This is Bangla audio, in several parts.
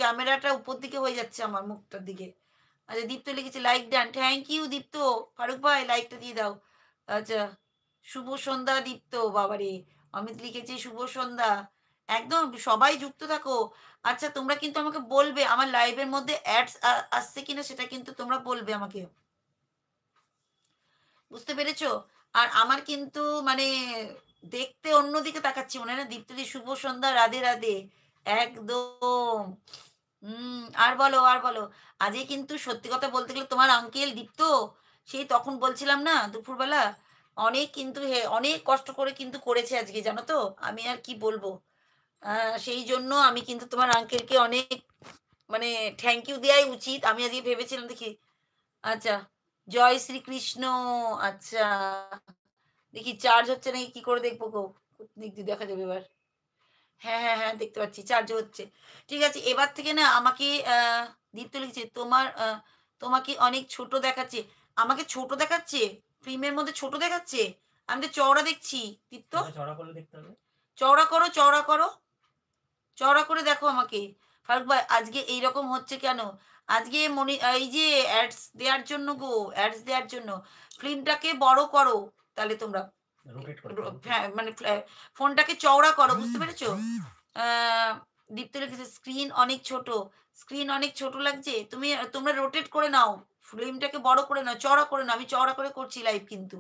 ক্যামেরাটা উপর দিকে হয়ে যাচ্ছে আমার মুখটার দিকে। আচ্ছা দীপ্ত লিখেছে লাইক ডান। থ্যাংক ইউ দীপ্ত। ফারুক ভাই লাইকটা দিয়ে দাও। আচ্ছা শুভ সন্ধ্যা দীপ্ত। বাবারে! অমিত লিখেছে শুভ সন্ধ্যা। একদম সবাই যুক্ত থাকো। আচ্ছা তোমরা কিন্তু আমাকে বলবে আমার লাইভের মধ্যে অ্যাডস আসছে কিনা সেটা কিন্তু তোমরা বলবে আমাকে। বুঝতে পেরেছো? আর আমার কিন্তু মানে দেখতে অন্যদিকে তাকাচ্ছি মনে হয় না? দীপ্তদি শুভ সন্ধ্যা, রাধে, রাধে। একদম। আর বলো, আর বলো। আজকে কিন্তু সত্যি কথা বলতে গেলে তোমার আঙ্কেল দীপ্ত, সেই তখন বলছিলাম না দুপুরবেলা, অনেক কিন্তু অনেক কষ্ট করে কিন্তু করেছে আজকে জানো তো? আমি আর কি বলবো? আ সেই জন্য আমি কিন্তু তোমার আঙ্কেলকে অনেক মানে থ্যাংক ইউ দেয়াই উচিত। আমি আজকে ভেবেছিলাম দেখি আচ্ছা, জয় শ্রীকৃষ্ণ। আচ্ছা, দেখি চার্জ হচ্ছে নাকি কি করে দেখবো গো? দিক দিয়ে দেখা যাবে এবার। হ্যাঁ, হ্যাঁ, হ্যাঁ, দেখতে পাচ্ছি চার্জ হচ্ছে। ঠিক আছে, এবার থেকে না আমাকে দীপ্ত লিখছে তোমাকে অনেক ছোট দেখাচ্ছে। আমাকে ছোট দেখাচ্ছে? ফিল্মের মধ্যে ছোট দেখাচ্ছে? আমি তো চওড়া দেখছি দীপ্ত। এটা চড়া করলে দেখতে হবে। চওড়া করো, চওড়া করো। চওড়া করে দেখো আমাকে। ফারুক ভাই আজকে এইরকম হচ্ছে কেন? আজকে এই যে অ্যাডস দেয়ার জন্য গো, অ্যাডস দেয়ার জন্য। ফিল্মটাকে বড় করো তাহলে তোমরা। রোটেট করতে হবে তো। হ্যাঁ, মানে ফোনটাকে চওড়া করো, বুঝতে পেরেছো? আ দীপ্ত লিখেছে স্ক্রিন অনেক ছোট। স্ক্রিন অনেক ছোট লাগছে। তোমরা রোটেট করে নাও। ফিল্মটাকে বড় করে নাও, চওড়া করে নাও। আমি চওড়া করে করছি লাইভ কিন্তু।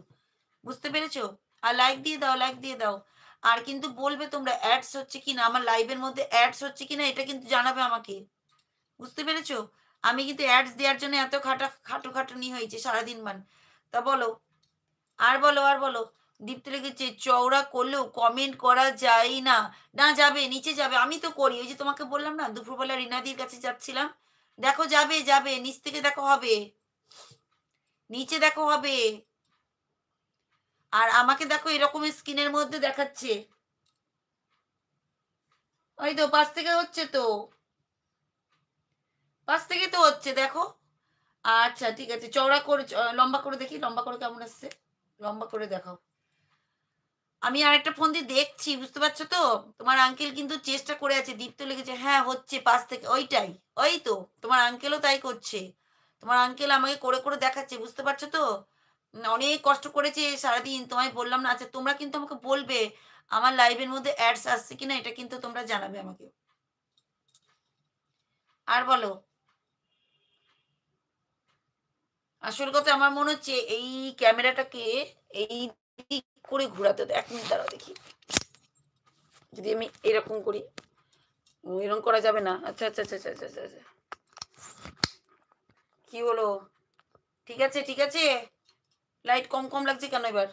বুঝতে পেরেছো? আর লাইক দিয়ে দাও, লাইক দিয়ে দাও। আর কিন্তু বলবে তোমরা অ্যাডস হচ্ছে কিনা, আমার লাইভের মধ্যে অ্যাডস হচ্ছে কিনা এটা কিন্তু জানাবে আমাকে। বুঝতে পেরেছো? আমি কিন্তু অ্যাডস দেওয়ার জন্য এত খাটাখাটুনি হয়েছে সারাদিন তা বলো, আর বলো, আর বলো। দীপ্ত লিখেছে চওড়া করলেও কমেন্ট করা যায় না। না যাবে, নিচে যাবে। আমি তো করি। ওই যে তোমাকে বললাম না দুপুরবেলা রিনাদির কাছে যাচ্ছিলাম। দেখো যাবে, যাবে। নিচ থেকে দেখো হবে। নিচে দেখো হবে। আর আমাকে দেখো এরকম স্ক্রিনের মধ্যে দেখাচ্ছে। ওই তো পাশ থেকে হচ্ছে তো। পাশ থেকে তো হচ্ছে দেখো। আচ্ছা ঠিক আছে। চওড়া করে লম্বা করে দেখি। লম্বা করে কেমন আসছে? লম্বা করে দেখাও। আমি আরেকটা ফোন দিয়ে দেখছি, বুঝতে পারছো তো? তোমার আঙ্কেল কিন্তু চেষ্টা করে আছে। দীপ্ত লিখেছে হ্যাঁ, হচ্ছে পাশ থেকে। ওইটাই। ওই তো। তোমার আঙ্কেলও তাই করছে। তোমার আঙ্কেল আমাকে করে দেখাচ্ছে। বুঝতে পারছো তো? অনেক কষ্ট করেছে সারাদিন। তোমায় বললাম না? আচ্ছা তোমরা কিন্তু আমাকে বলবে আমার লাইভের মধ্যে অ্যাডস আসছে কিনা এটা কিন্তু তোমরা জানাবে আমাকে। আর বলো। আসল কথা আমার মনে হচ্ছে এই ক্যামেরাটাকে এই দিক করে ঘোরাতে হবে। ১ মিনিট দাঁড়াও দেখি। যদি আমি এরকম করি। এরকম করা যাবে না। আচ্ছা, আচ্ছা, আচ্ছা, আচ্ছা, আচ্ছা, আচ্ছা, আচ্ছা। কি হলো? ঠিক আছে, ঠিক আছে? লাইট কম লাগছে কেন এবার?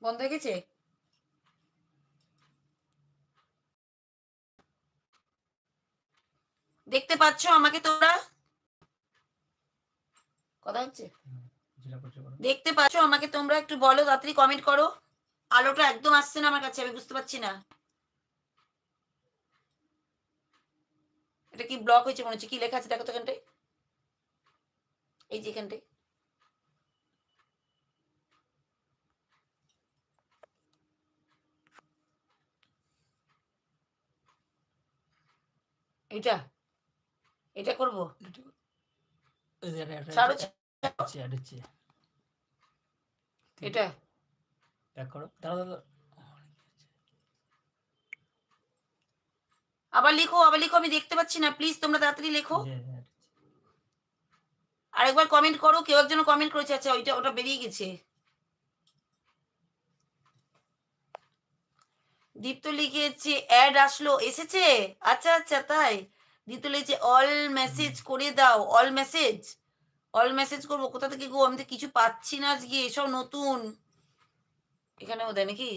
বন্ধ হয়ে গেছে? দেখতে পাচ্ছ আমাকে তোমরা? কথা হচ্ছে? যেটা করছো করো। দেখতে পাচ্ছ আমাকে তোমরা? একটু বলো, তাড়াতাড়ি কমেন্ট করো। আলোটা একদম আসছে না আমার কাছে। আমি বুঝতে পারছি না। এটা কি ব্লক হয়েছে মনে হচ্ছে। কি লেখা আছে দেখো তো এখানটায়? এই যে এখানটায়। এইটা? এটা করব? এই যে ছাড়ো, অ্যাড হচ্ছে। এটা? ব্যাক করো। দাঁড়াও, দাঁড়াও। আবার লিখো, আবার লিখো। আমি দেখতে পাচ্ছি না। প্লিজ তোমরা তাড়াতাড়ি লেখো। এই যে অ্যাড হচ্ছে। আরেকবার কমেন্ট করো। কেউ একজন কমেন্ট করেছে। আচ্ছা ওটা বেরিয়ে গেছে। দীপ্ত লিখেছে অ্যাড আসলো, এসেছে? আচ্ছা, আচ্ছা তাই? দীপ্ত লিখেছে অল মেসেজ করে দাও। All message? অল মেসেজ করবো কোথা থেকে গো? আমি তো কিছু পাচ্ছি না আজকে। সব নতুন। এখানেও দেয় নাকি?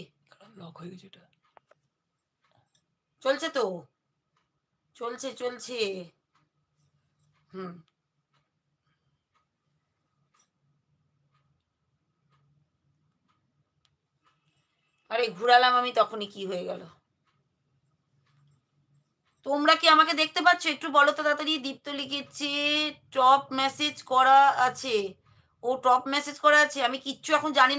লক হয়ে গেছে এটা। চলছে তো? চলছে, চলছে। হুম। আরে ঘুরালাম আমি তখনই কি হয়ে গেল? তোমরা কি আমাকে দেখতে পাচ্ছ? একটু বলো তো তাড়াতাড়ি। দীপ্ত লিখেছে টপ মেসেজ করা আছে। ও টপ মেসেজ করা আছে। আমি কিচ্ছু এখন জানি না।